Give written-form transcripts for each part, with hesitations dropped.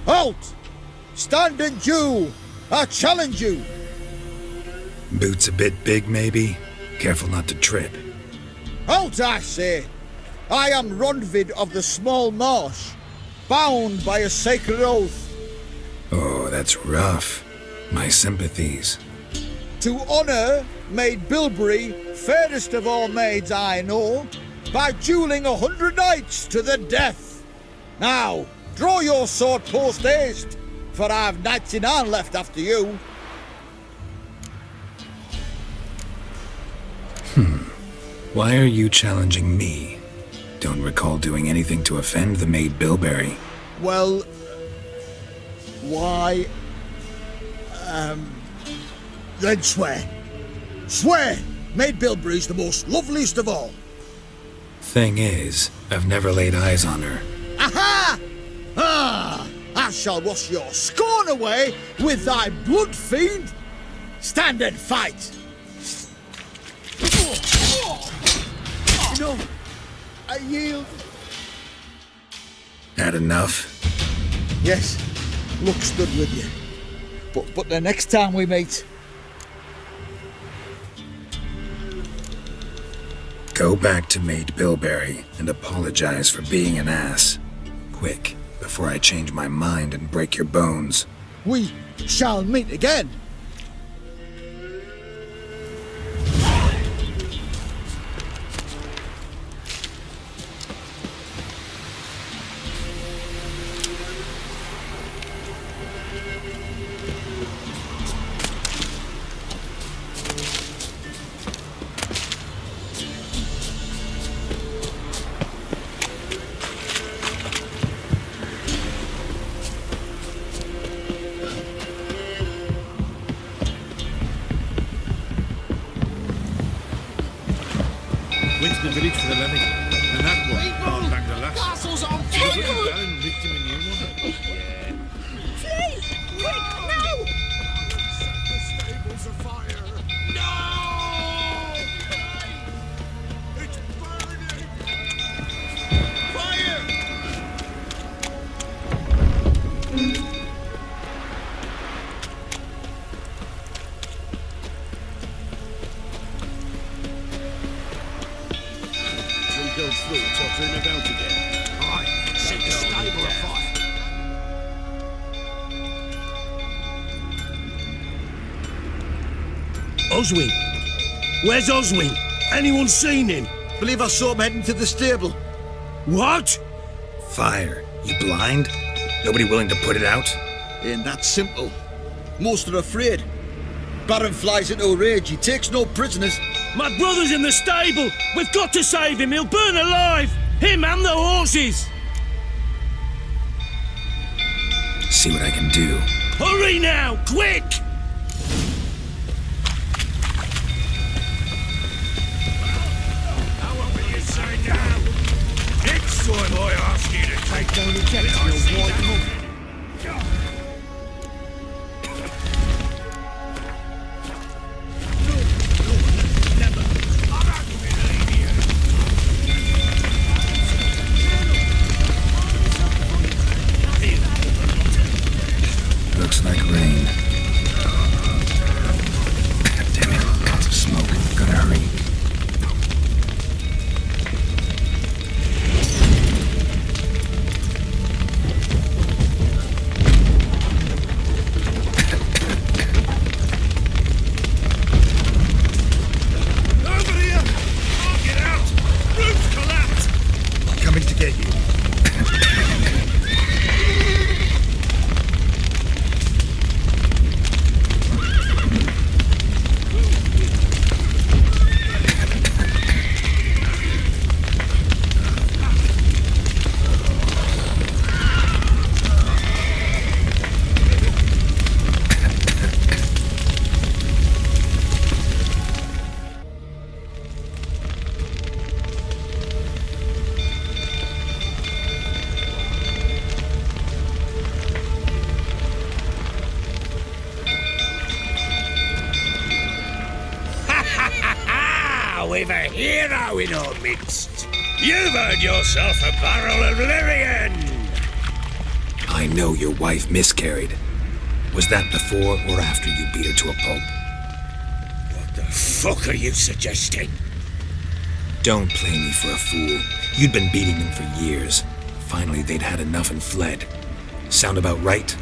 Halt! Stand and do! I challenge you! Boots a bit big, maybe? Careful not to trip. Halt, I say! I am Ronvid of the Small Marsh, bound by a sacred oath. Oh, that's rough. My sympathies. To honour Maid Bilberry, fairest of all maids I know, by duelling 100 knights to the death. Now, draw your sword post haste, for I've 99 left after you. Why are you challenging me? Don't recall doing anything to offend the Maid Bilberry. Well, why... then swear. Swear! Maid Bilberry's the most loveliest of all. Thing is, I've never laid eyes on her. Aha! Ah! I shall wash your scorn away with thy blood, fiend! Stand and fight! No, I yield. Had enough? Yes, looks good with you. But the next time we meet... Go back to Maid Bilberry and apologize for being an ass. Quick, before I change my mind and break your bones. We shall meet again. Winston village for the levy. And that one, hard Bangladesh. Castle's on The fire! bloody Baron nicked him a new one. Flee! Quick, now! The stables afire. No! It's burning. Fire! Go through, tottering about again. Aye, set the stable afire. Oswin? Where's Oswin? Anyone seen him? Believe I saw him heading to the stable. What? Fire. You blind? Nobody willing to put it out? Ain't that simple. Most are afraid. Baron flies into a rage. He takes no prisoners. My brother's in the stable! We've got to save him! He'll burn alive! Him and the horses! See what I can do. Hurry now! Quick! How long will you say down? Next time I ask you to take down the jets, you'll wipe them up. Looks like rain. Damn it, lots of smoke. Gotta hurry. Over here! I'll get out! Roof's collapsed! Coming to get you. We've a hero in our midst. You've earned yourself a barrel of Lyrian. I I know your wife miscarried. Was that before or after you beat her to a pulp? What the fuck are you suggesting? Don't play me for a fool. You'd been beating them for years. Finally, they'd had enough and fled. Sound about right?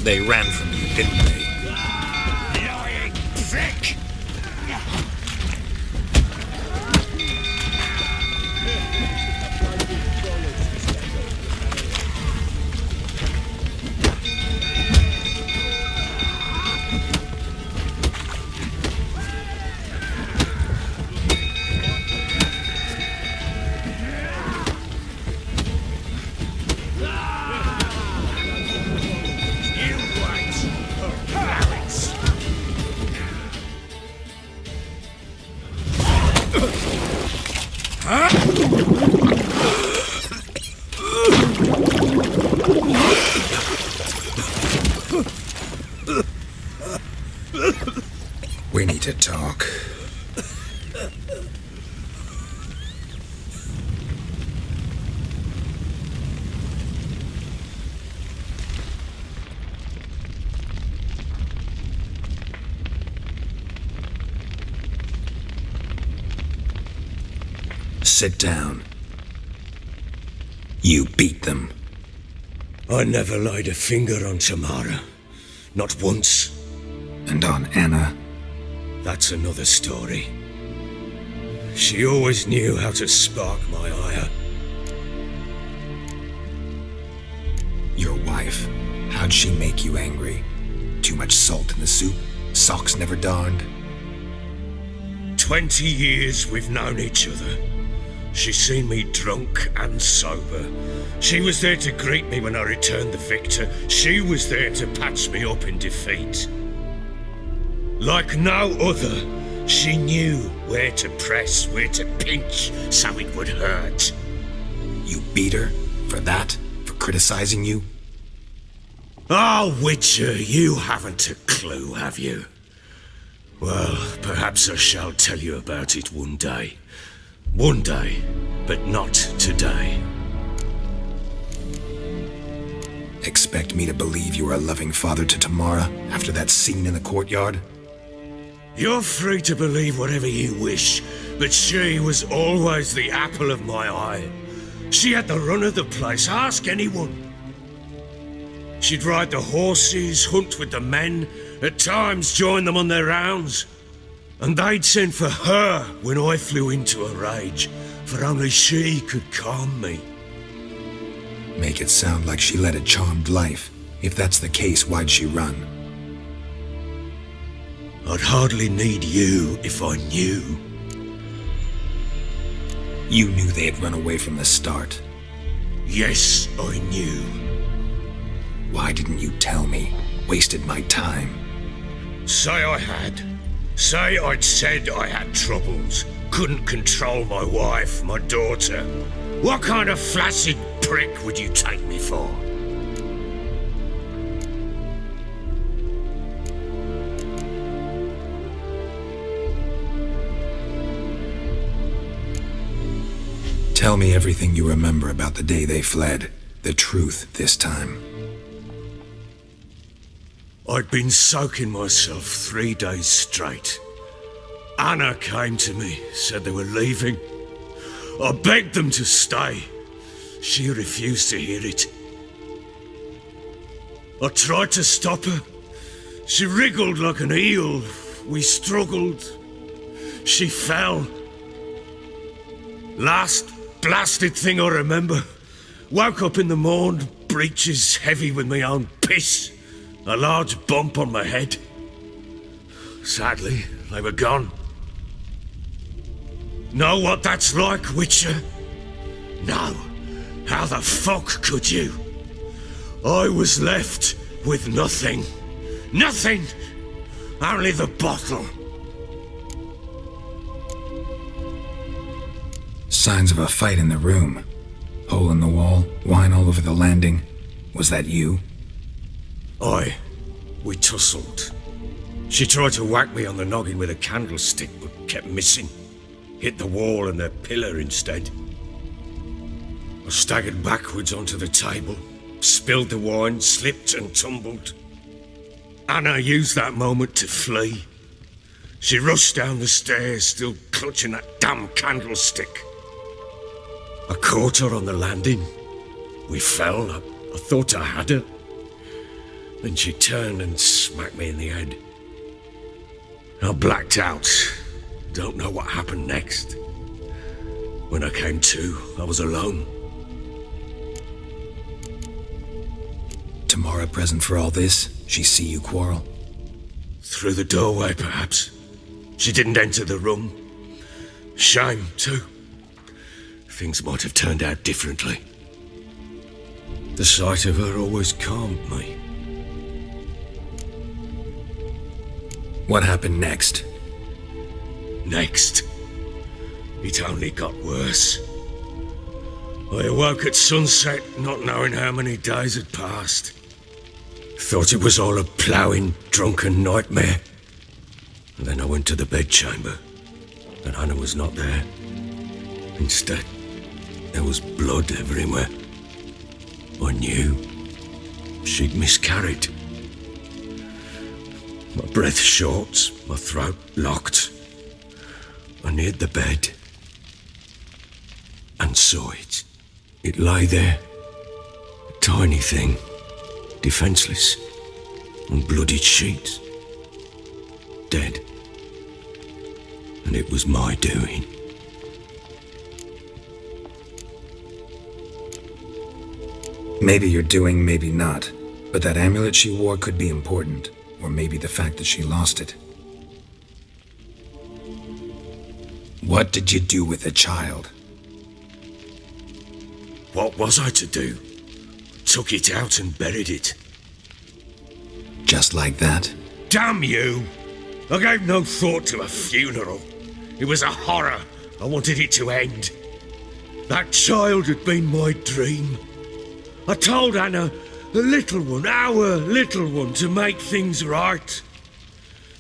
They ran from you, didn't they? Lying prick! We need to talk. Sit down. You beat them. I never laid a finger on Tamara. Not once. And on Anna? That's another story. She always knew how to spark my ire. Your wife, how'd she make you angry? Too much salt in the soup? Socks never darned? 20 years we've known each other. She's seen me drunk and sober. She was there to greet me when I returned the victor. She was there to patch me up in defeat. Like no other, she knew where to press, where to pinch, so it would hurt. You beat her? For that? For criticizing you? Oh, Witcher, you haven't a clue, have you? Well, perhaps I shall tell you about it one day. One day, but not today. Expect me to believe you were a loving father to Tamara after that scene in the courtyard? You're free to believe whatever you wish, but she was always the apple of my eye. She had the run of the place, ask anyone. She'd ride the horses, hunt with the men, at times join them on their rounds. And they'd send for her when I flew into a rage, for only she could calm me. Make it sound like she led a charmed life. If that's the case, why'd she run? I'd hardly need you if I knew. You knew they had run away from the start. Yes, I knew. Why didn't you tell me? Wasted my time. Say I had. Say I'd said I had troubles. Couldn't control my wife, my daughter. What kind of flaccid prick would you take me for? Tell me everything you remember about the day they fled. The truth this time. I'd been soaking myself 3 days straight. Anna came to me, said they were leaving. I begged them to stay. She refused to hear it. I tried to stop her. She wriggled like an eel. We struggled. She fell. Last blasted thing I remember. Woke up in the morn, breeches heavy with my own piss. A large bump on my head. Sadly, they were gone. Know what that's like, Witcher? No. How the fuck could you? I was left with nothing. Nothing! Only the bottle. Signs of a fight in the room. Hole in the wall, wine all over the landing. Was that you? We tussled. She tried to whack me on the noggin with a candlestick, but kept missing. hit the wall and the pillar instead. I staggered backwards onto the table, spilled the wine, slipped and tumbled. Anna used that moment to flee. She rushed down the stairs, still clutching that damn candlestick. I caught her on the landing. We fell. I thought I had her. Then she turned and smacked me in the head. I blacked out. Don't know what happened next. When I came to, I was alone. Tamara present for all this? She see you quarrel? Through the doorway, perhaps. She didn't enter the room. Shame, too. Things might have turned out differently. The sight of her always calmed me. What happened next? Next, it only got worse. I awoke at sunset, not knowing how many days had passed. Thought it was all a ploughing, drunken nightmare. And then I went to the bedchamber, and Anna was not there. Instead, there was blood everywhere. I knew she'd miscarried. My breath short, my throat locked. I neared the bed and saw it. It lay there, a tiny thing, defenseless, on bloodied sheets, dead. And it was my doing. Maybe you're doing, maybe not. But that amulet she wore could be important. Or maybe the fact that she lost it. What did you do with the child? What was I to do? Took it out and buried it. Just like that? Damn you! I gave no thought to a funeral. It was a horror. I wanted it to end. That child had been my dream. I told Anna, the little one, our little one, to make things right.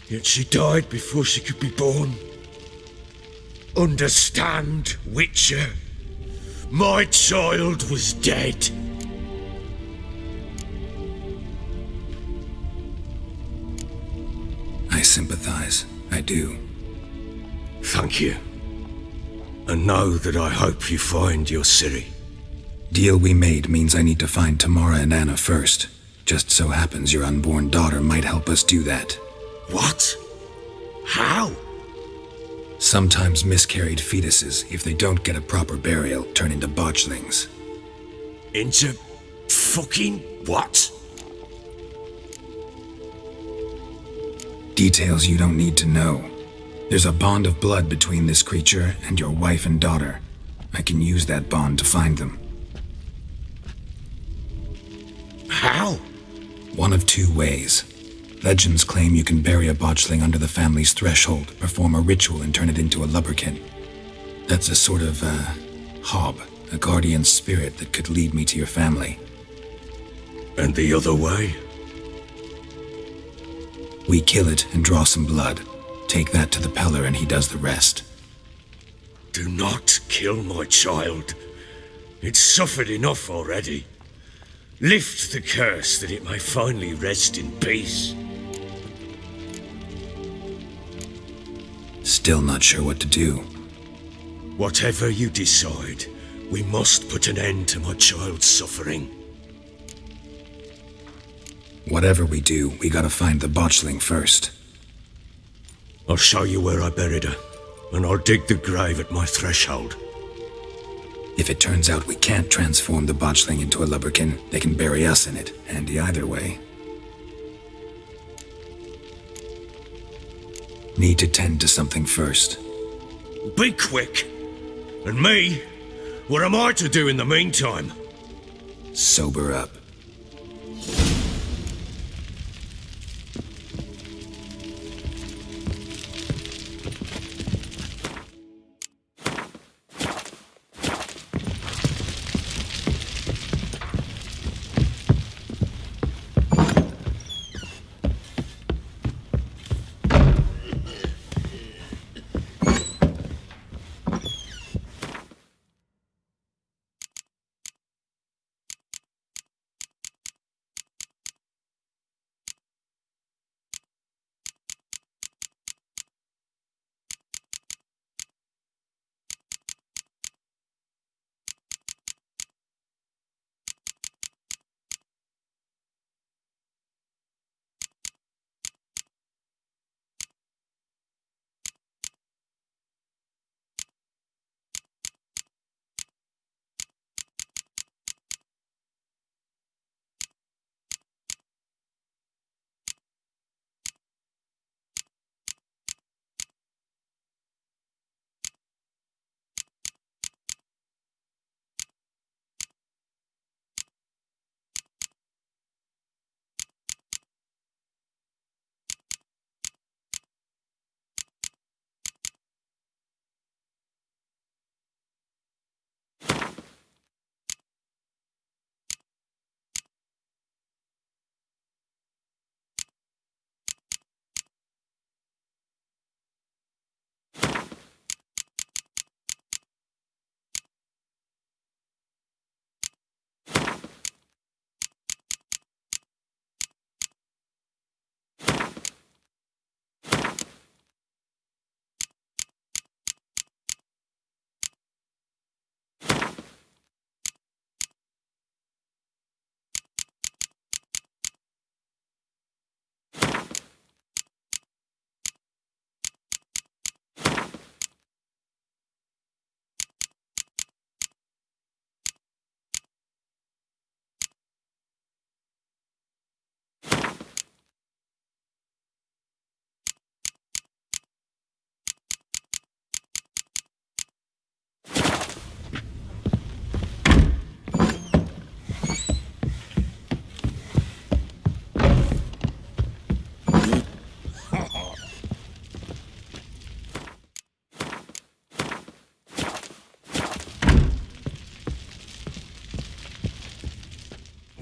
Yet she died before she could be born. Understand, Witcher? My child was dead. I sympathize. I do. Thank you. And know that I hope you find your Ciri. Deal we made means I need to find Tamara and Anna first. Just so happens your unborn daughter might help us do that. What? How? Sometimes miscarried fetuses, if they don't get a proper burial, turn into botchlings. Into fucking what? Details you don't need to know. There's a bond of blood between this creature and your wife and daughter. I can use that bond to find them. How? One of two ways. Legends claim you can bury a botchling under the family's threshold, perform a ritual and turn it into a lubberkin. That's a sort of, hob, a guardian spirit that could lead me to your family. And the other way? We kill it and draw some blood. Take that to the Peller and he does the rest. Do not kill my child. It's suffered enough already. Lift the curse that it may finally rest in peace. Still not sure what to do. Whatever you decide, we must put an end to my child's suffering. Whatever we do, we gotta find the botchling first. I'll show you where I buried her, and I'll dig the grave at my threshold. If it turns out we can't transform the botchling into a lubberkin, they can bury us in it. Handy either way. Need to tend to something first. Be quick! And me? What am I to do in the meantime? Sober up.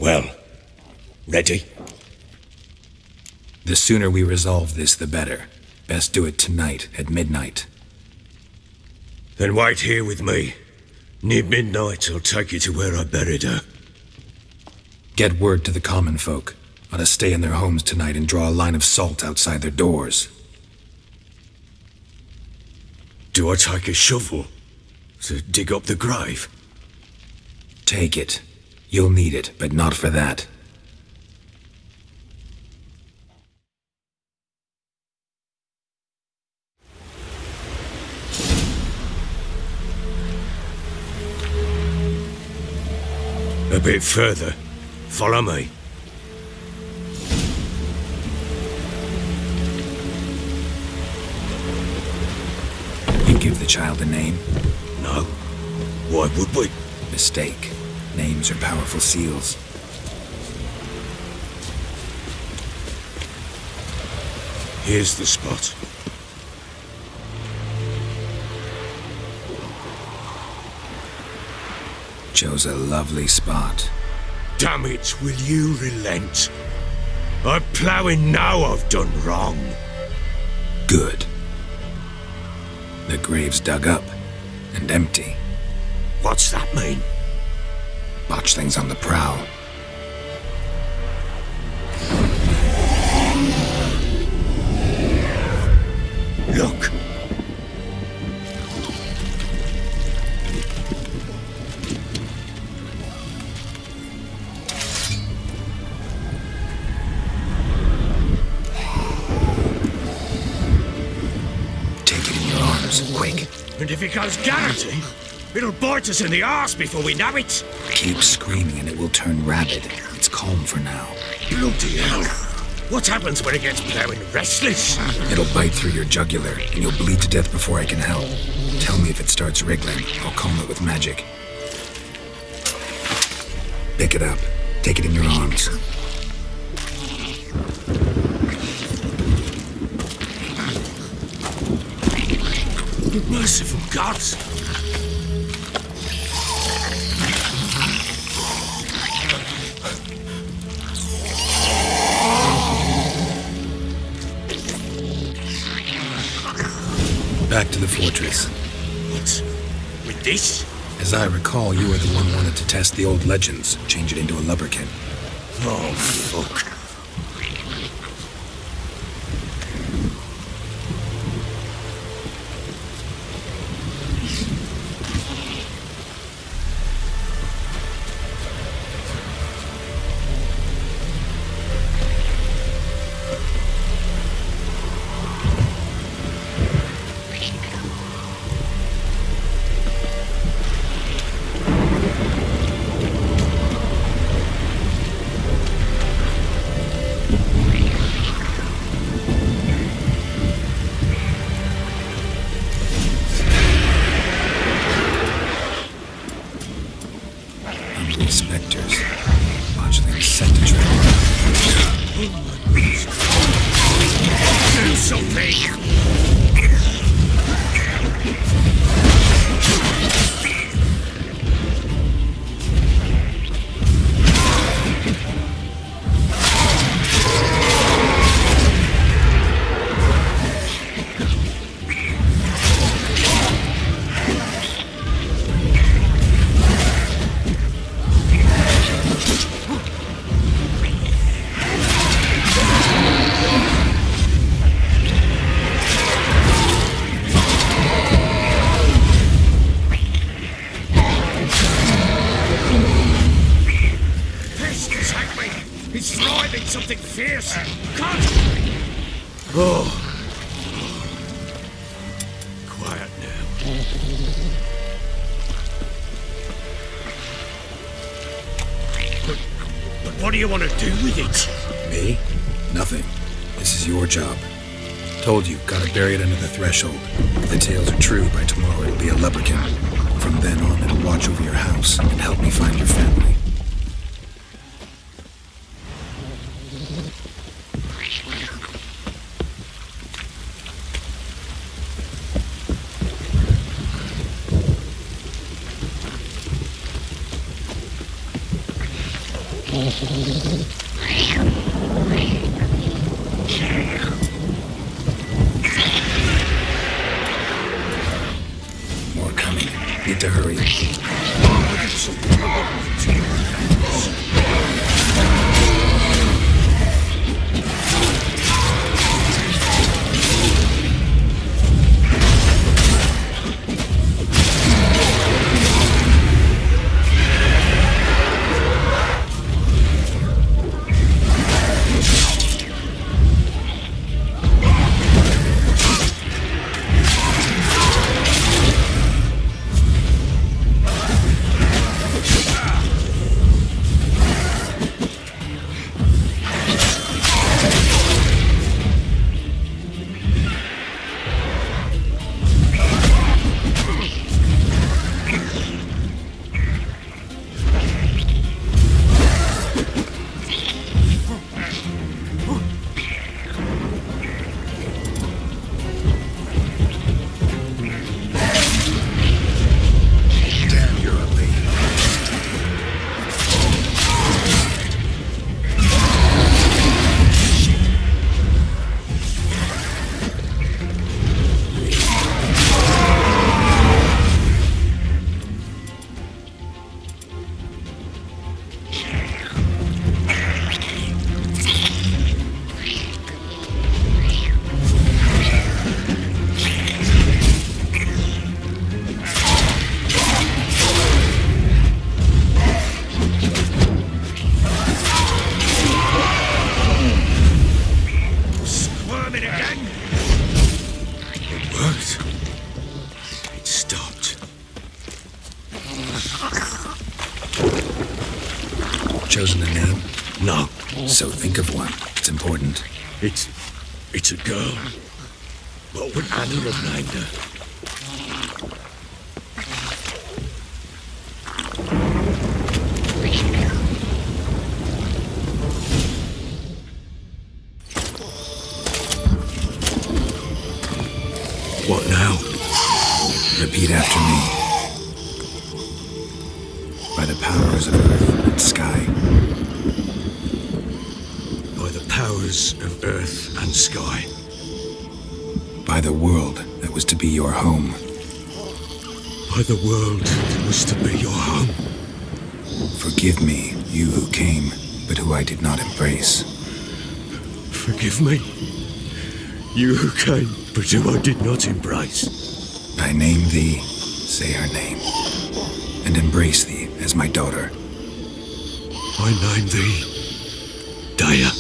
Well, ready? The sooner we resolve this, the better. Best do it tonight, at midnight. Then wait here with me. Near midnight, I'll take you to where I buried her. Get word to the common folk. Ought to stay in their homes tonight and draw a line of salt outside their doors. Do I take a shovel to dig up the grave? Take it. You'll need it, but not for that. A bit further. Follow me. You give the child a name? No. Why would we? Mistake. Names are powerful seals. Here's the spot. Chose a lovely spot. Damn it, will you relent? I'm ploughing now I've done wrong. Good. The grave's dug up and empty. What's that mean? Botchlings on the prowl. Look. Take it in your arms, quick. And if it goes garroty, it'll bite us in the arse before we know it. Keep screaming and it will turn rabid. It's calm for now. Bloody hell. What happens when it gets ploughing restless? It'll bite through your jugular, and you'll bleed to death before I can help. Tell me if it starts wriggling. I'll calm it with magic. Pick it up. Take it in your arms. Merciful gods! Back to the fortress. What? With this? As I recall, you were the one wanted to test the old legends, change it into a lubberkin. Oh, fuck. Spectres. Botchlings sent to trap. Do something! He's thriving something fierce. Can't. Oh. Quiet now. But what do you want to do with it? Me? Nothing. This is your job. Told you, gotta bury it under the threshold. If the tales are true, by tomorrow it'll be a lubberkin. From then on, it'll watch over your house and help me find your family. More coming. Need to hurry. Chosen a name? No. So think of one. It's important. It's a girl. What would Anna have named her? What now? Repeat after me. By the powers of earth and sky. By the powers of earth and sky. By the world that was to be your home. By the world that was to be your home. Forgive me, you who came, but who I did not embrace. Forgive me, you who came, but who I did not embrace. I name thee, say her name, and embrace thee as my daughter. I name thee Daya,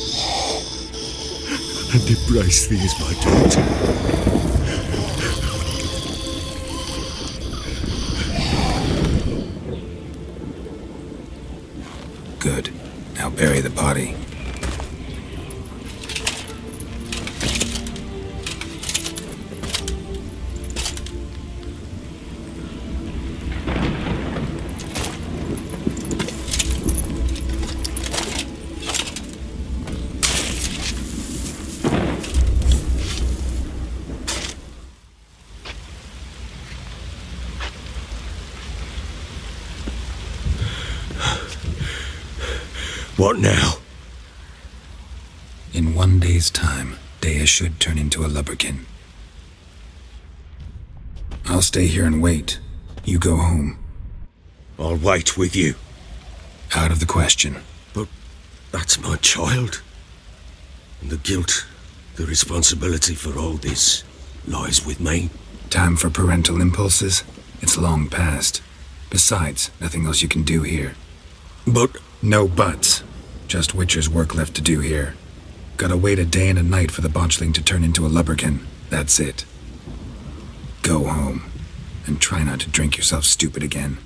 and embrace thee as my daughter. Good. Now bury the body. What now? In 1 day's time, Daya should turn into a lubberkin. I'll stay here and wait. You go home. I'll wait with you. Out of the question. But that's my child. And the guilt, the responsibility for all this lies with me. Time for parental impulses? It's long past. Besides, nothing else you can do here. But... No buts. Just Witcher's work left to do here. Gotta wait a day and a night for the botchling to turn into a lubberkin. That's it. Go home. And try not to drink yourself stupid again.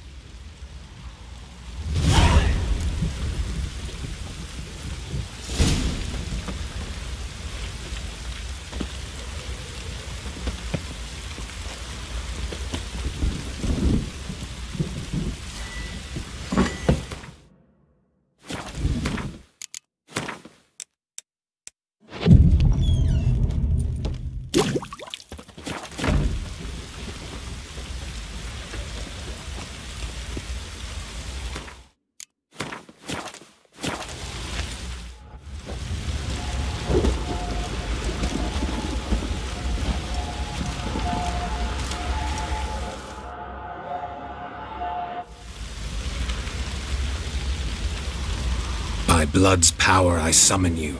blood's power I summon you.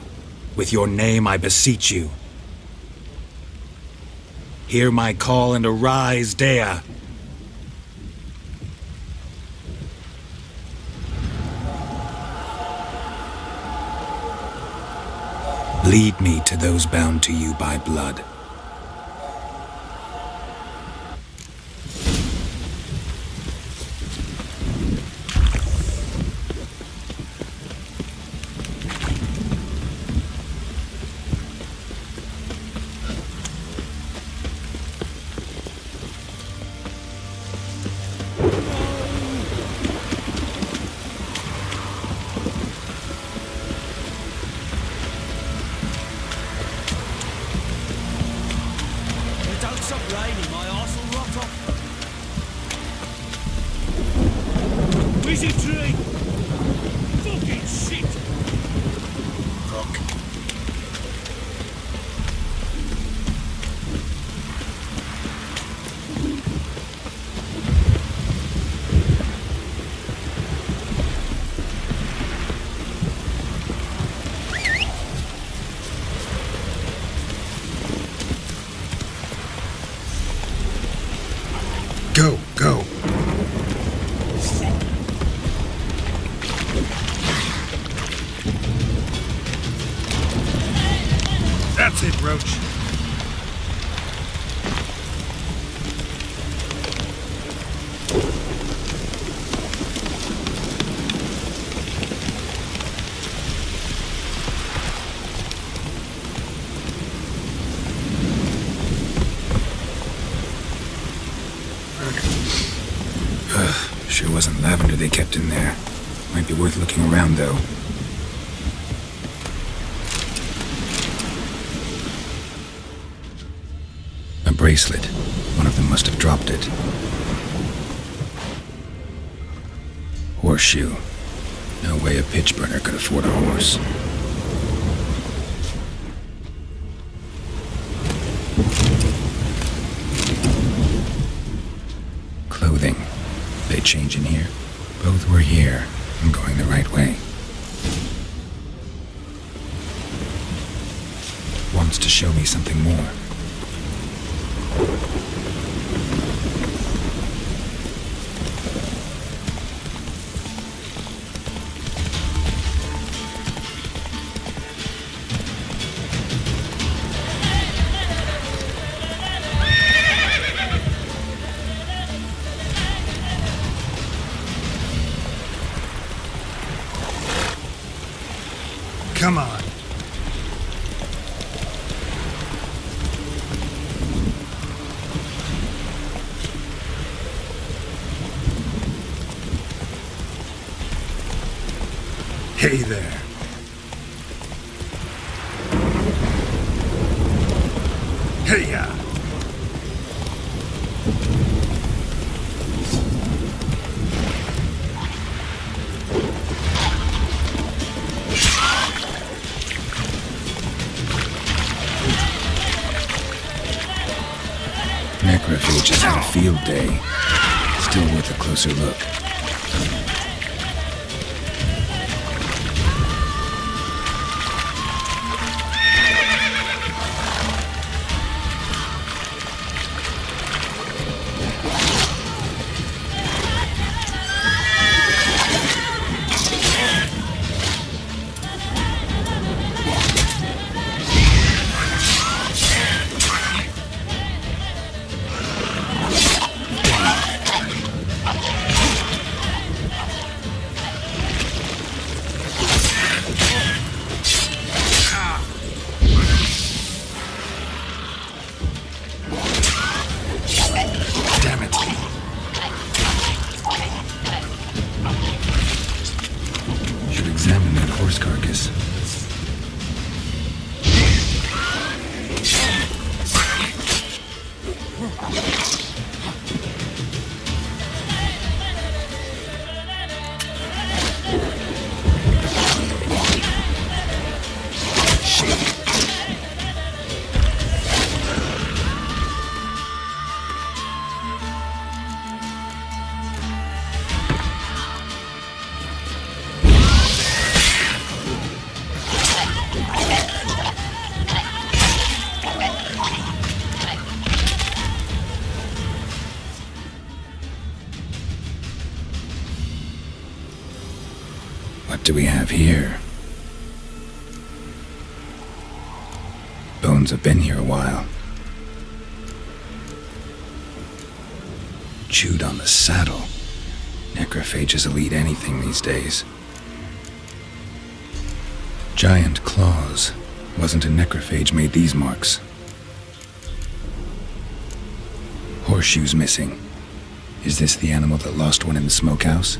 With your name I beseech you. Hear my call and arise, Dea. Lead me to those bound to you by blood. Go, go. That's it, Roach. Sure wasn't lavender they kept in there. Might be worth looking around, though. A bracelet. One of them must have dropped it. Horseshoe. No way a pitch burner could afford a horse. Clothing. They change in here? Both were here. I'm going the right way. Wants to show me something more. Come on. Hey there. Hey-ya. Necrophages had a field day. Still worth a closer look. What do we have here? Bones have been here a while. Chewed on the saddle. Necrophages will eat anything these days. Giant claws. Wasn't a necrophage made these marks. Horseshoes missing. Is this the animal that lost one in the smokehouse?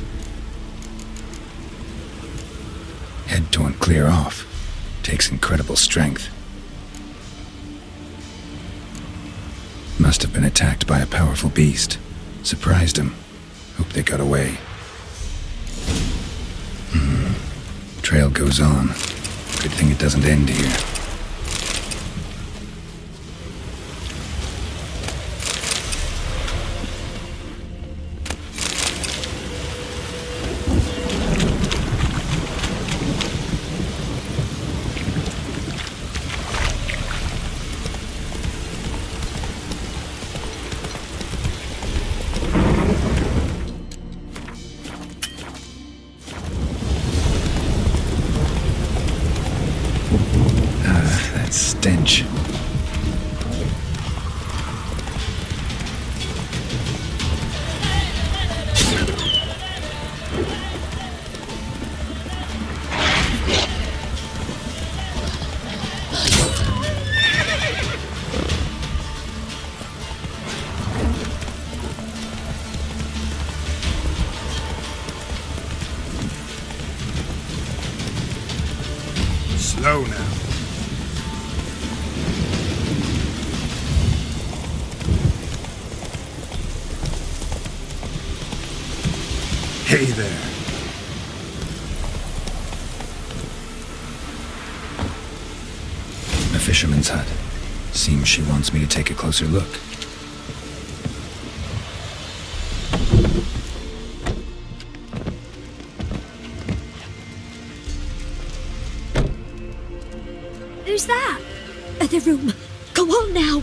Head torn clear off. Takes incredible strength. Must have been attacked by a powerful beast. Surprised him. Hope they got away. Trail goes on. Good thing it doesn't end here. Stench. Slow now. Hey there. A fisherman's hut. Seems she wants me to take a closer look. Who's that? The room. Go on now.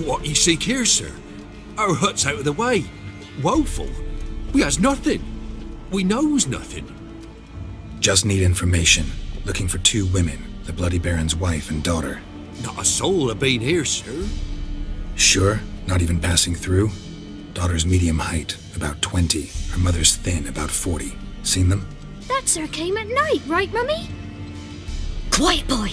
What you seek here, sir? Our hut's out of the way. Woeful. We has nothing. We knows nothing. Just need information. Looking for 2 women. The Bloody Baron's wife and daughter. Not a soul have been here, sir. Sure? Not even passing through? Daughter's medium height, about 20. Her mother's thin, about 40. Seen them? That sir came at night, right, Mummy? Quiet, boy.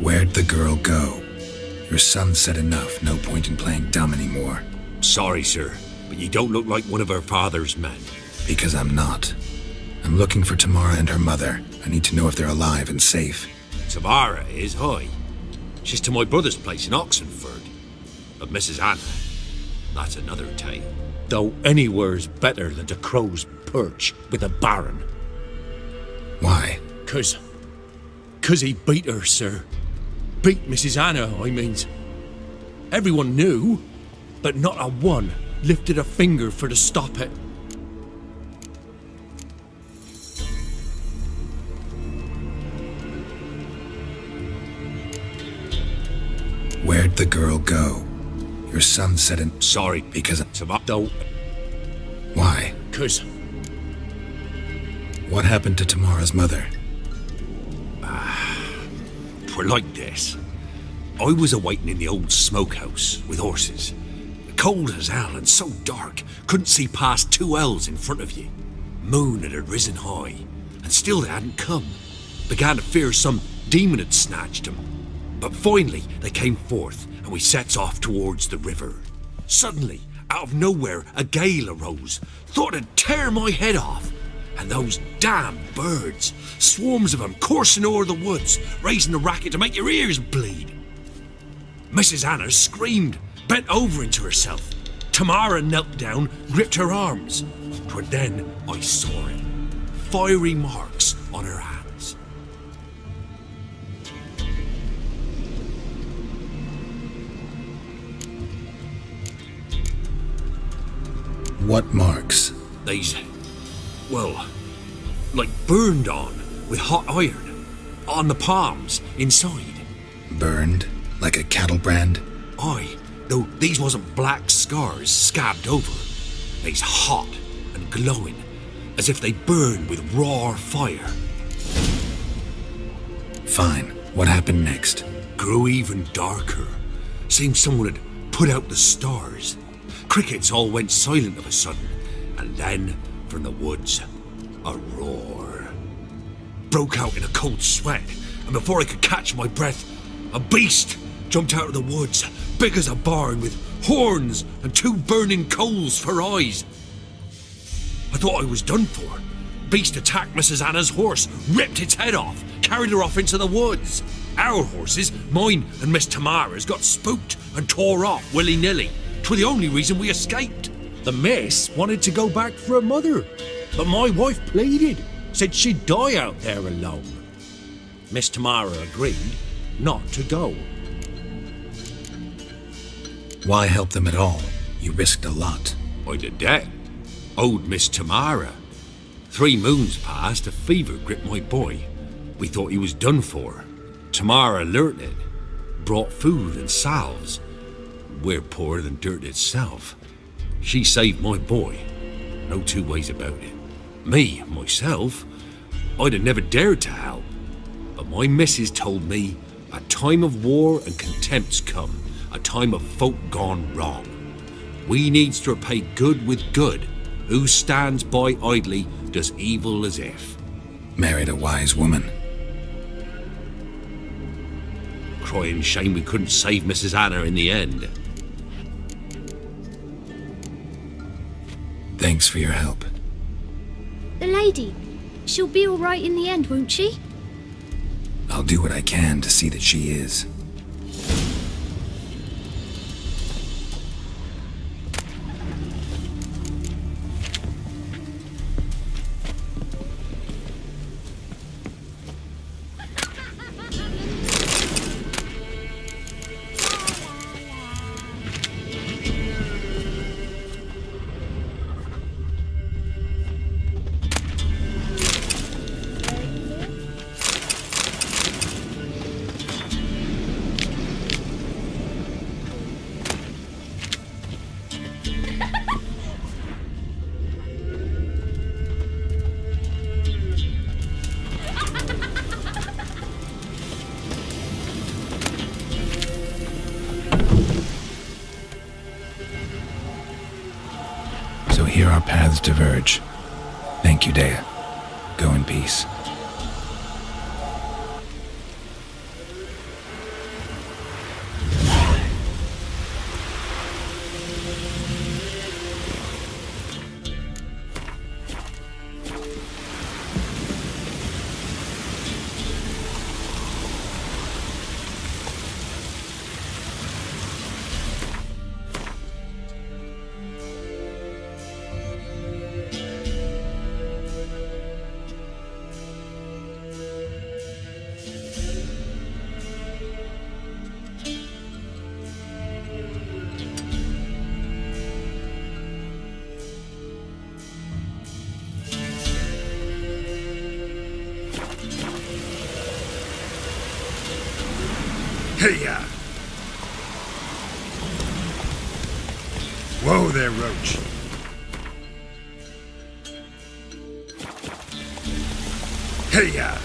Where'd the girl go? Your son said enough. No point in playing dumb anymore. Sorry, sir, but you don't look like one of our father's men. Because I'm not. I'm looking for Tamara and her mother. I need to know if they're alive and safe. Tamara is, hi. She's to my brother's place in Oxenford. But Mrs. Anna, that's another tale. Though anywhere's better than to Crow's Perch with a baron. Why? 'Cause he beat her, sir. Beat Mrs. Anna, I means. Everyone knew, but not a one lifted a finger for to stop it. Where'd the girl go? Your son said it. Sorry, Because... though, Why? 'Cause What happened to Tamara's mother? twere like this. I was awaiting in the old smokehouse with horses. Cold as hell and so dark, couldn't see past 2 ells in front of you. Moon had risen high, and still they hadn't come. Began to fear some demon had snatched them. But finally they came forth, and we sets off towards the river. Suddenly, out of nowhere, a gale arose. Thought it'd tear my head off. And those damn birds, swarms of them coursing o'er the woods, raising a racket to make your ears bleed. Mrs. Anna screamed, bent over into herself. Tamara knelt down, gripped her arms. 'Twere then I saw it. Fiery marks on her hands. What marks? These, well, like burned on with hot iron. On the palms, inside. Burned? Like a cattle brand? Aye, Though these wasn't black scars scabbed over. They's hot and glowing, as if they burn with raw fire. Fine. What happened next? Grew even darker. Seemed someone had put out the stars. Crickets all went silent of a sudden, and then, from the woods, a roar. Broke out in a cold sweat, and before I could catch my breath, a beast jumped out of the woods, big as a barn, with horns and 2 burning coals for eyes. I thought I was done for. Beast attacked Mrs. Anna's horse, ripped its head off, carried her off into the woods. Our horses, mine and Miss Tamara's, got spooked and tore off willy-nilly. 'Twere the only reason we escaped. The miss wanted to go back for her mother, but my wife pleaded, said she'd die out there alone. Miss Tamara agreed not to go. Why help them at all? You risked a lot. I did that. Owed Miss Tamara. 3 moons passed, a fever gripped my boy. We thought he was done for. Tamara learnt it. Brought food and salves. We're poorer than dirt itself. She saved my boy. No 2 ways about it. Me, myself, I'd have never dared to help. But my missus told me a time of war and contempt's come. A time of folk gone wrong. We needs to repay good with good. Who stands by idly does evil as if. Married a wise woman. Crying shame we couldn't save Mrs. Anna in the end. Thanks for your help. The lady, she'll be all right in the end, won't she? I'll do what I can to see that she is. Here our paths diverge. Thank you, Dea. Go in peace. Hey-ya! Whoa there, Roach. Hey-ya!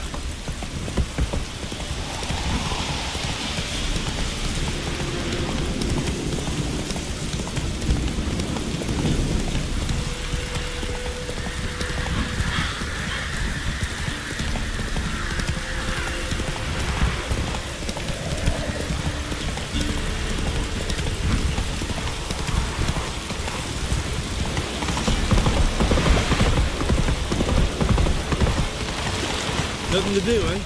Nothing to do, eh?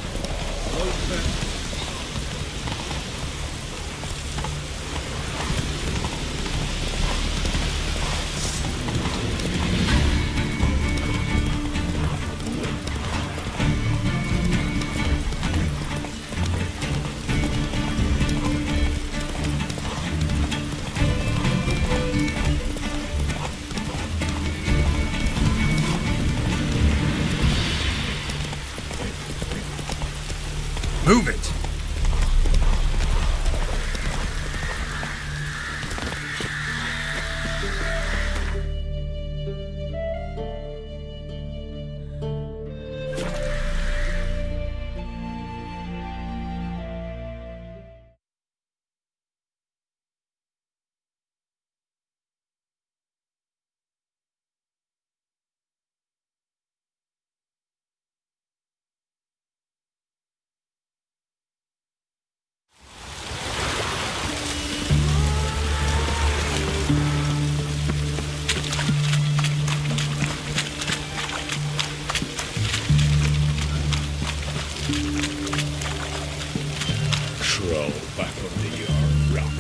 crawl back under your rock.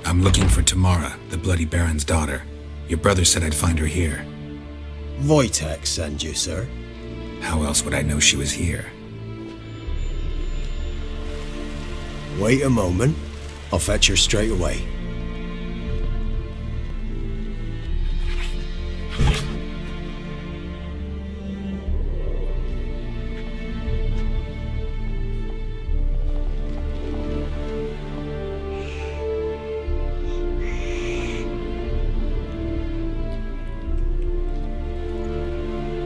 I'm looking for Tamara, the Bloody Baron's daughter. Your brother said I'd find her here. Wojtek sent you, sir. How else would I know she was here? Wait a moment. I'll fetch her straight away.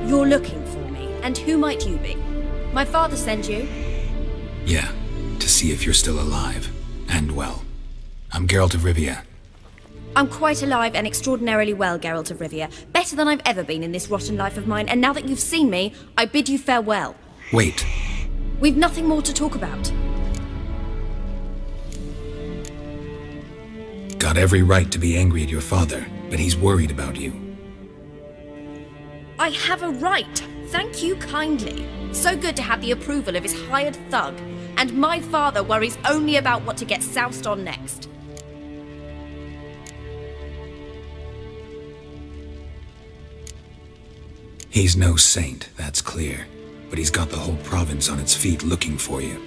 You're looking for me, and who might you be? My father sent you? Yeah, to see if you're still alive. And well. I'm Geralt of Rivia. I'm quite alive and extraordinarily well, Geralt of Rivia. Better than I've ever been in this rotten life of mine, and now that you've seen me, I bid you farewell. Wait. We've nothing more to talk about. Got every right to be angry at your father, but he's worried about you. I have a right. Thank you kindly. So good to have the approval of his hired thug. And my father worries only about what to get soused on next. He's no saint, that's clear. But he's got the whole province on its feet looking for you.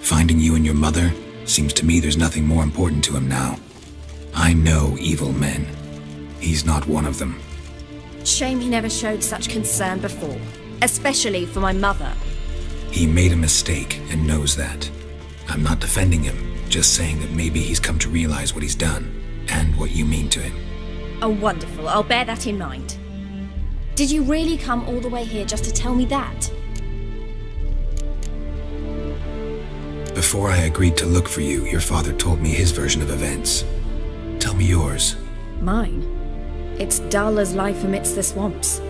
Finding you and your mother, seems to me there's nothing more important to him now. I know evil men. He's not one of them. Shame he never showed such concern before. Especially for my mother. He made a mistake and knows that. I'm not defending him, just saying that maybe he's come to realize what he's done, and what you mean to him. Oh, wonderful. I'll bear that in mind. Did you really come all the way here just to tell me that? Before I agreed to look for you, your father told me his version of events. Tell me yours. Mine? It's dull as life amidst the swamps.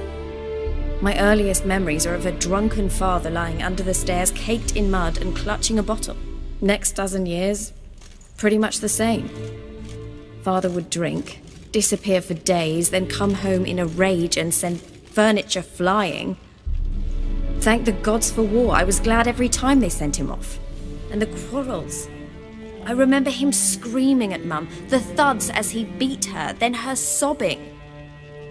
My earliest memories are of a drunken father lying under the stairs, caked in mud and clutching a bottle. Next dozen years, pretty much the same. Father would drink, disappear for days, then come home in a rage and send furniture flying. Thank the gods for war. I was glad every time they sent him off. And the quarrels. I remember him screaming at Mum, the thuds as he beat her, then her sobbing.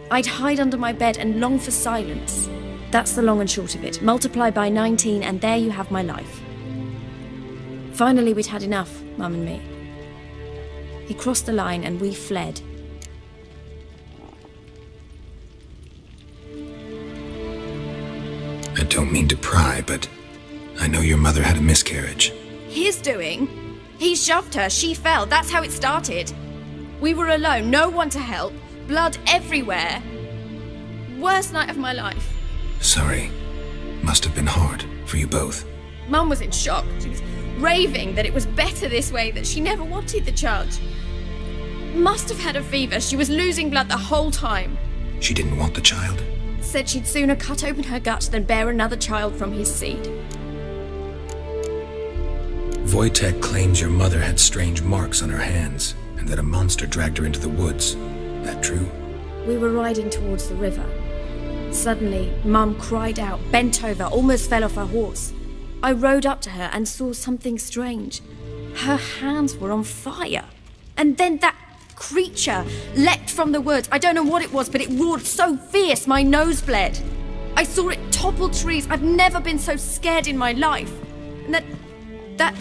I'd hide under my bed and long for silence. That's the long and short of it. Multiply by 19 and there you have my life. Finally, we'd had enough, Mum and me. He crossed the line and we fled. I don't mean to pry, but I know your mother had a miscarriage. His doing? He shoved her, she fell, that's how it started. We were alone, no one to help, blood everywhere. Worst night of my life. Sorry. Must have been hard for you both. Mum was in shock. She was raving that it was better this way, that she never wanted the child. Must have had a fever, she was losing blood the whole time. She didn't want the child? Said she'd sooner cut open her gut than bear another child from his seed. Wojtek claims your mother had strange marks on her hands, and that a monster dragged her into the woods. That true? We were riding towards the river. Suddenly, Mum cried out, bent over, almost fell off her horse. I rode up to her and saw something strange. Her hands were on fire. And then that creature leapt from the woods. I don't know what it was, but it roared so fierce my nose bled. I saw it topple trees. I've never been so scared in my life. And that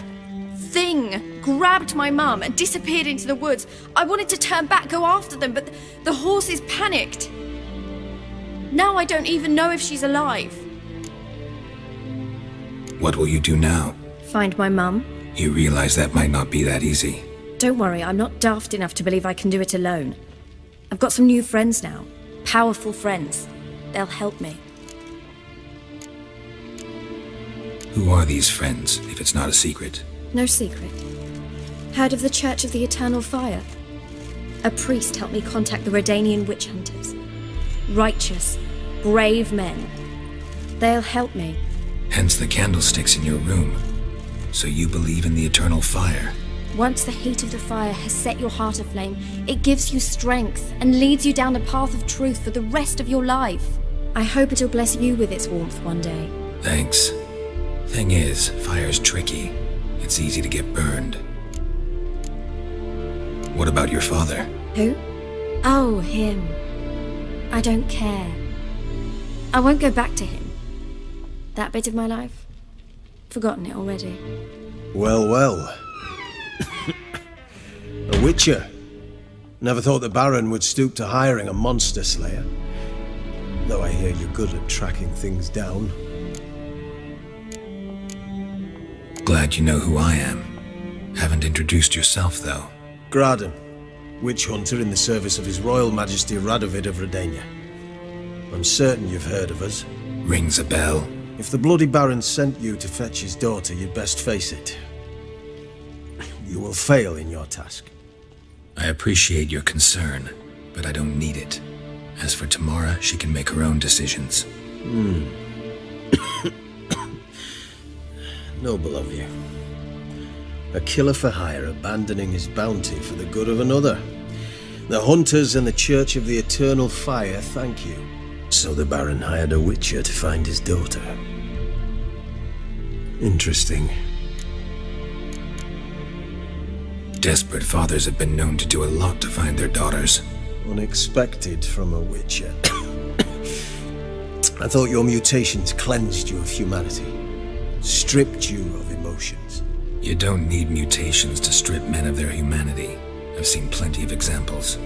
thing grabbed my mum and disappeared into the woods. I wanted to turn back, go after them, but the horses panicked. Now I don't even know if she's alive. What will you do now? Find my mum. You realize that might not be that easy. Don't worry, I'm not daft enough to believe I can do it alone. I've got some new friends now. Powerful friends. They'll help me. Who are these friends, if it's not a secret? No secret. Heard of the Church of the Eternal Fire? A priest helped me contact the Redanian witch hunters. Righteous, brave men, They'll help me. Hence the candlesticks in your room. So you believe in the eternal fire? Once the heat of the fire has set your heart aflame, it gives you strength and leads you down a path of truth for the rest of your life. I hope it'll bless you with its warmth one day. Thanks. Thing is, fire's tricky. It's easy to get burned. What about your father? Who? Oh, him. I don't care. I won't go back to him. That bit of my life? Forgotten it already. Well, well. A witcher. Never thought the Baron would stoop to hiring a monster slayer. Though I hear you're good at tracking things down. Glad you know who I am. Haven't introduced yourself, though. Graden, witch hunter in the service of His Royal Majesty Radovid of Redania. I'm certain you've heard of us. Rings a bell. If the Bloody Baron sent you to fetch his daughter, you'd best face it. You will fail in your task. I appreciate your concern, but I don't need it. As for Tamara, she can make her own decisions. Noble of you. A killer for hire abandoning his bounty for the good of another. The hunters and the Church of the Eternal Fire thank you. So the Baron hired a witcher to find his daughter. Interesting. Desperate fathers have been known to do a lot to find their daughters. Unexpected from a witcher. I thought your mutations cleansed you of humanity. Stripped you of emotions. You don't need mutations to strip men of their humanity. I've seen plenty of examples.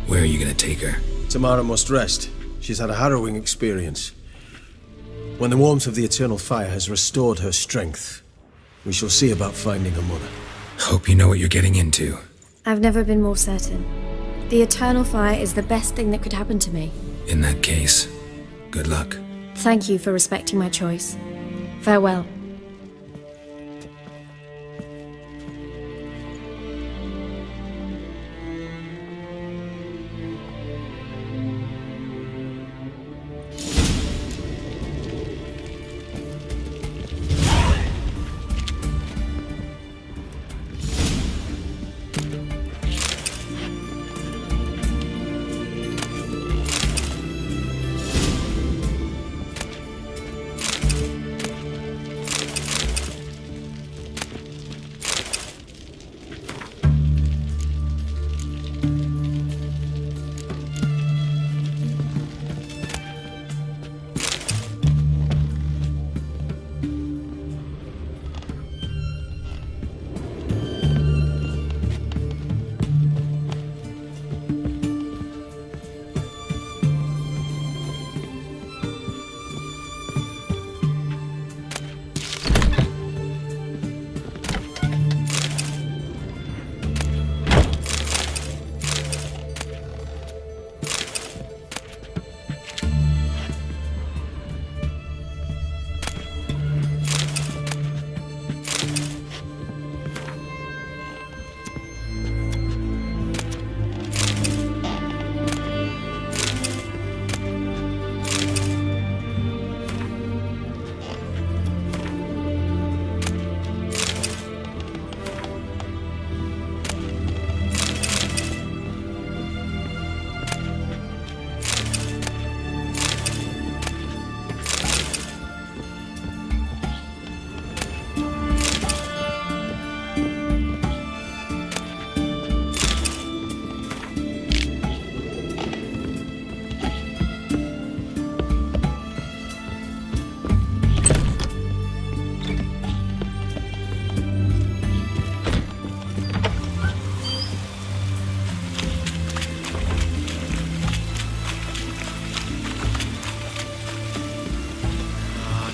Where are you gonna take her? Tamara must rest. She's had a harrowing experience. When the warmth of the Eternal Fire has restored her strength, we shall see about finding her mother. Hope you know what you're getting into. I've never been more certain. The Eternal Fire is the best thing that could happen to me. In that case, good luck. Thank you for respecting my choice. Farewell.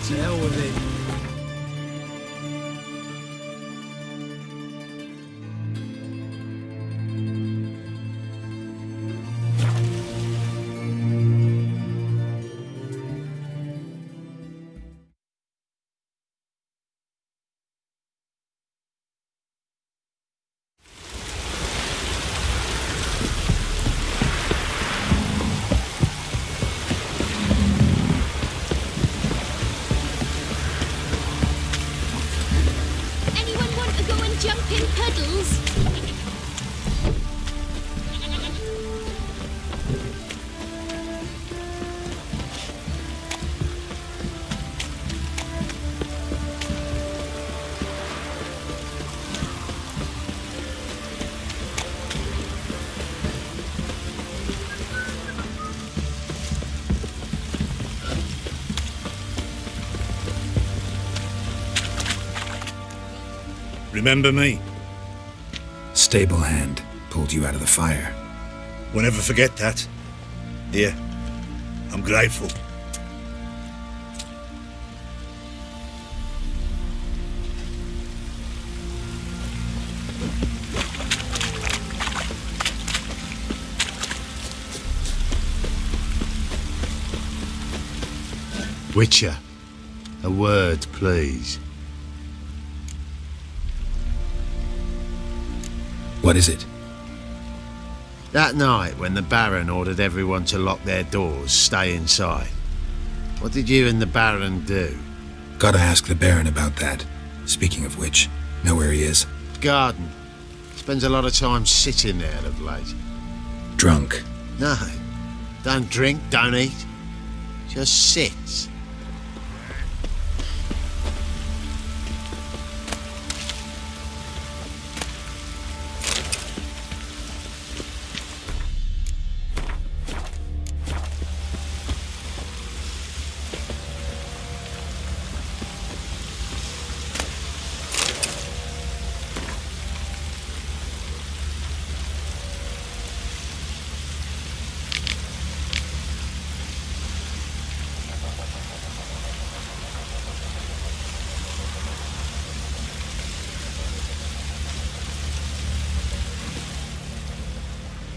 To hell with it. Remember me? Stable hand pulled you out of the fire. Won't ever forget that. Here, I'm grateful. Witcher, a word, please. What is it? That night when the Baron ordered everyone to lock their doors, stay inside. What did you and the Baron do? Gotta ask the Baron about that. Speaking of which, know where he is? Garden. Spends a lot of time sitting there of late. Drunk? No. Don't drink, don't eat. Just sits.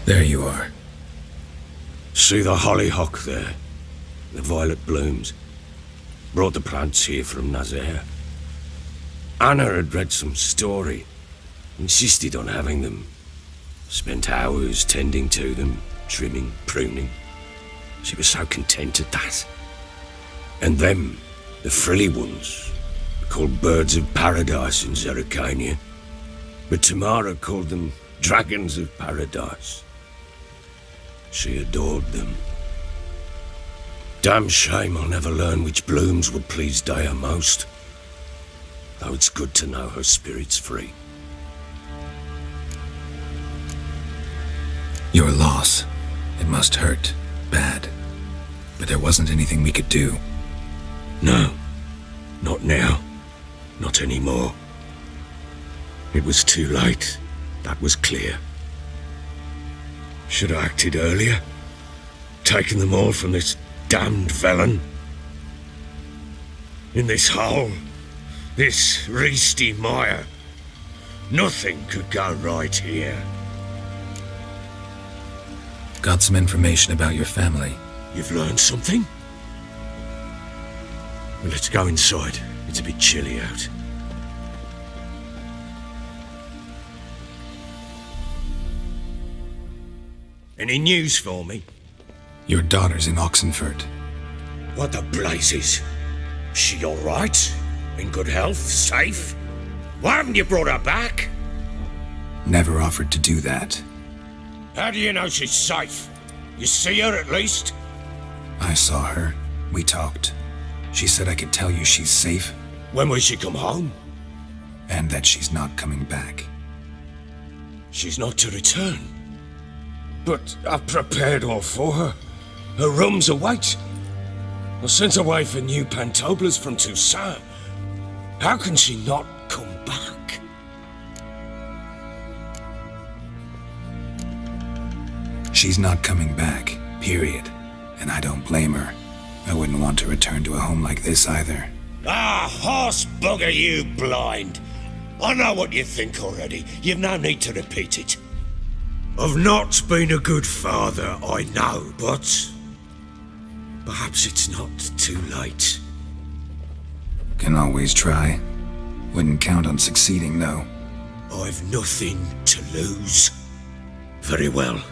There you are. See the hollyhock there? The violet blooms. Brought the plants here from Nazaire. Anna had read some story. Insisted on having them. Spent hours tending to them, trimming, pruning. She was so content at that. And them, the frilly ones, called birds of paradise in Zerrikania. But Tamara called them dragons of paradise. She adored them. Damn shame I'll never learn which blooms would please Dea most. Though it's good to know her spirit's free. Your loss. It must hurt. Bad. But there wasn't anything we could do. No. Not now. Not anymore. It was too late. That was clear. Should have acted earlier. Taken them all from this damned Velen. In this hole. This Reesty mire. Nothing could go right here. Got some information about your family. You've learned something? Well, let's go inside. It's a bit chilly out. Any news for me? Your daughter's in Oxenfurt. What the blazes? She all right? In good health? Safe? Why haven't you brought her back? Never offered to do that. How do you know she's safe? You see her at least? I saw her. We talked. She said I could tell you she's safe. When will she come home? And that she's not coming back. She's not to return. But I've prepared all for her. Her rooms await. I sent away for new Pantoblas from Toussaint. How can she not come back? She's not coming back, period. And I don't blame her. I wouldn't want to return to a home like this either. Ah, horse bugger you, blind. I know what you think already. You've no need to repeat it. I've not been a good father, I know, but perhaps it's not too late. Can always try. Wouldn't count on succeeding, though. I've nothing to lose. Very well.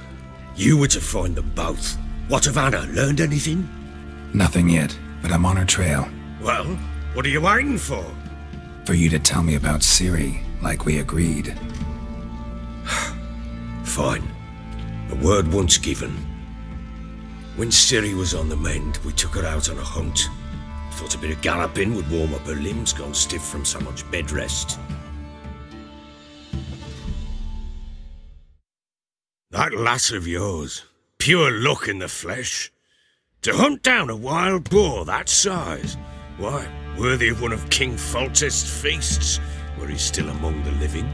You were to find them both. What of Anna? Learned anything? Nothing yet, but I'm on her trail. Well, what are you waiting for? For you to tell me about Ciri, like we agreed. Fine. A word once given. When Ciri was on the mend, we took her out on a hunt. Thought a bit of galloping would warm up her limbs, gone stiff from so much bed rest. That lass of yours, pure luck in the flesh. To hunt down a wild boar that size, why, worthy of one of King Foltest's feasts. were he still among the living.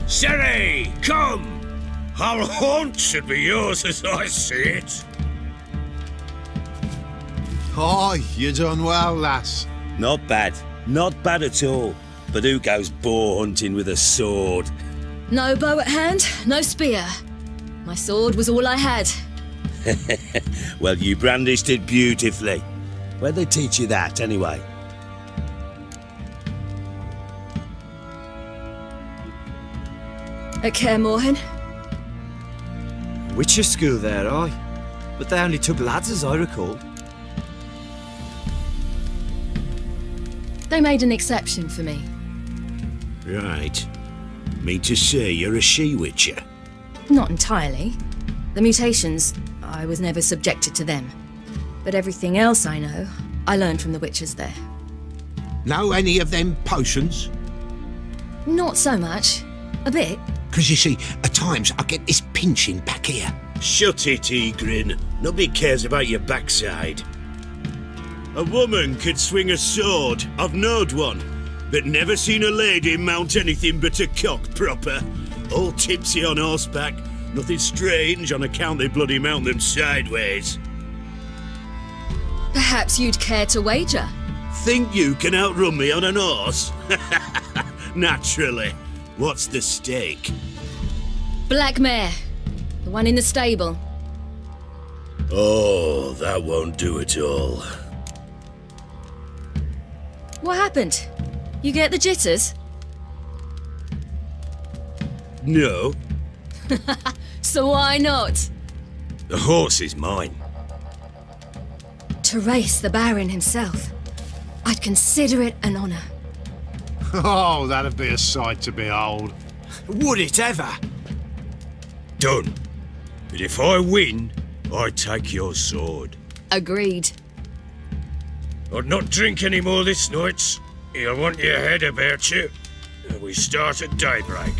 Sherry, come! Our haunt should be yours as I see it. Aye, you done well, lass. Not bad. Not bad at all. But who goes boar hunting with a sword? No bow at hand, no spear. My sword was all I had. Well, you brandished it beautifully. Where'd they teach you that, anyway? At Kaer Morhen. Witcher school there, aye. But they only took lads, as I recall. They made an exception for me. Right. Mean to say you're a she-witcher? Not entirely. The mutations, I was never subjected to them. But everything else I know, I learned from the witches there. Know any of them potions? Not so much. A bit. Because you see, at times I get this pinching back here. Shut it, Egrin. Nobody cares about your backside. A woman could swing a sword. I've knowed one. But never seen a lady mount anything but a cock proper. All tipsy on horseback. Nothing strange on account they bloody mount them sideways. Perhaps you'd care to wager? Think you can outrun me on an horse? Naturally. What's the stake? Black mare. The one in the stable. Oh, that won't do at all. What happened? You get the jitters? No. So why not? The horse is mine. To race the Baron himself. I'd consider it an honour. Oh, that'd be a sight to behold. Would it ever? Done. But if I win, I take your sword. Agreed. I'd not drink any more this night. You'll want your head about you. We start at daybreak.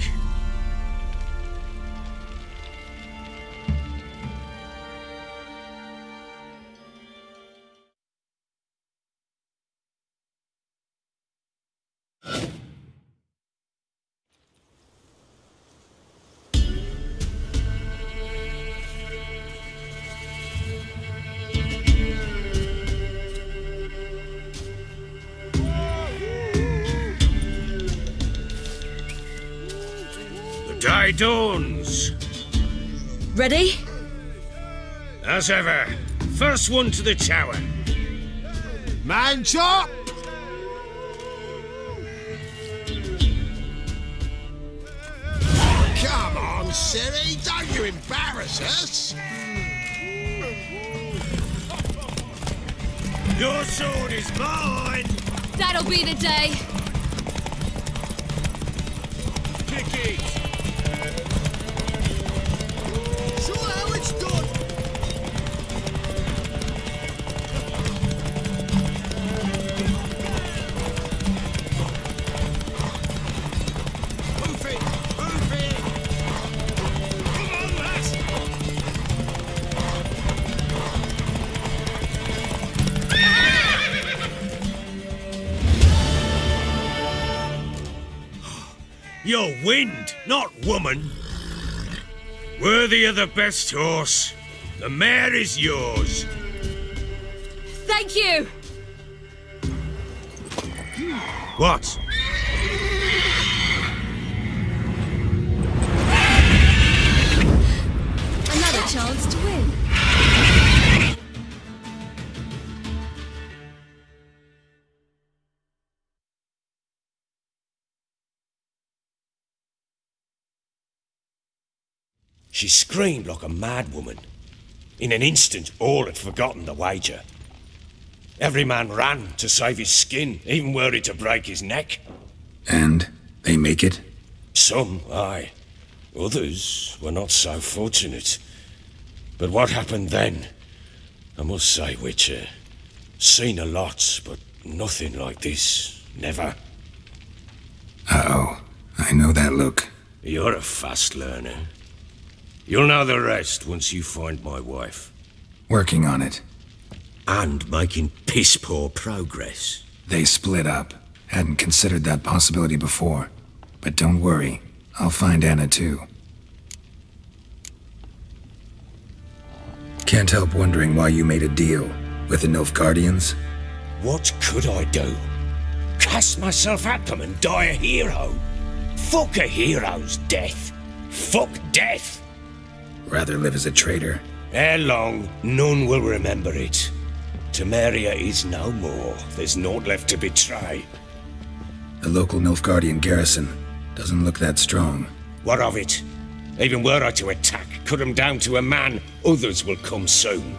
Day dawns. Ready? As ever. First one to the tower. Man chop! Come on, Ciri, don't you embarrass us! Your sword is mine! That'll be the day. Kick it! Show how it's done! Move it! Move it! Come on, lads! You're wind, not woman. Worthy of the best horse. The mare is yours. Thank you! What? Another chance to win. She screamed like a mad woman. In an instant, all had forgotten the wager. Every man ran to save his skin, even were it to break his neck. And they make it? Some, aye. Others were not so fortunate. But what happened then? I must say, Witcher, seen a lot, but nothing like this. Never. Uh-oh. I know that look. You're a fast learner. You'll know the rest once you find my wife. Working on it. And making piss-poor progress. They split up. Hadn't considered that possibility before. But don't worry, I'll find Anna too. Can't help wondering why you made a deal with the Nilfgaardians. What could I do? Cast myself at them and die a hero? Fuck a hero's death. Fuck death. Rather live as a traitor. Ere long, none will remember it. Temeria is no more. There's naught left to betray. The local Nilfgaardian garrison doesn't look that strong. What of it? Even were I to attack, cut them down to a man, others will come soon.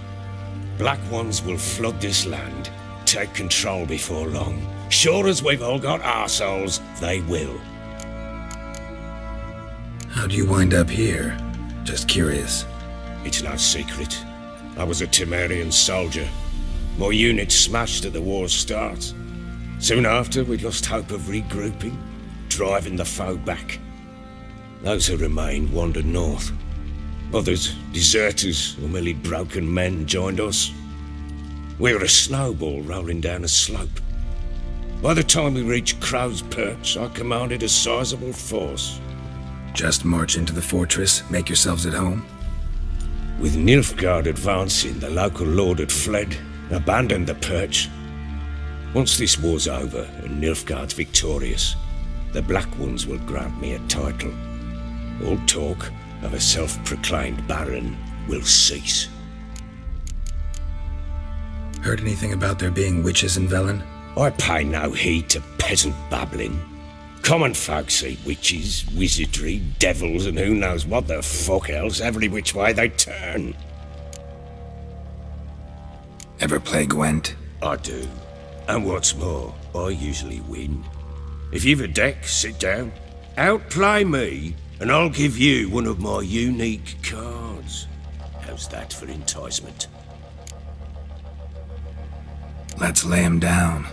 Black Ones will flood this land, take control before long. Sure as we've all got arseholes, they will. How'd you wind up here? Just curious. It's no secret. I was a Temerian soldier. My unit smashed at the war's start. Soon after, we lost hope of regrouping, driving the foe back. Those who remained wandered north. Others, deserters or merely broken men, joined us. We were a snowball rolling down a slope. By the time we reached Crow's Perch, I commanded a sizable force. Just march into the fortress, make yourselves at home? With Nilfgaard advancing, the local lord had fled, abandoned the Perch. Once this war's over and Nilfgaard's victorious, the Black Ones will grant me a title. All talk of a self-proclaimed Baron will cease. Heard anything about there being witches in Velen? I pay no heed to peasant babbling. Common folk see witches, wizardry, devils, and who knows what the fuck else every which way they turn. Ever play Gwent? I do. And what's more, I usually win. If you've a deck, sit down. Outplay me, and I'll give you one of my unique cards. How's that for enticement? Let's lay him down.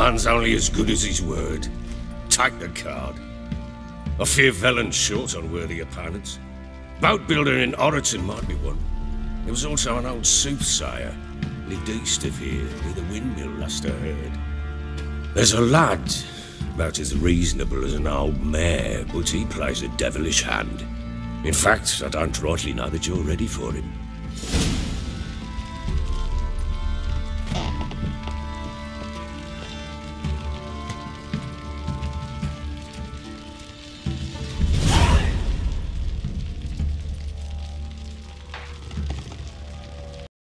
man's only as good as his word. Take the card. I fear Velen's short on worthy opponents. Boat builder in Oroton might be one. There was also an old soothsayer. Lived east of here, near the windmill, last I heard. There's a lad, about as reasonable as an old mare, but he plays a devilish hand. In fact, I don't rightly know that you're ready for him.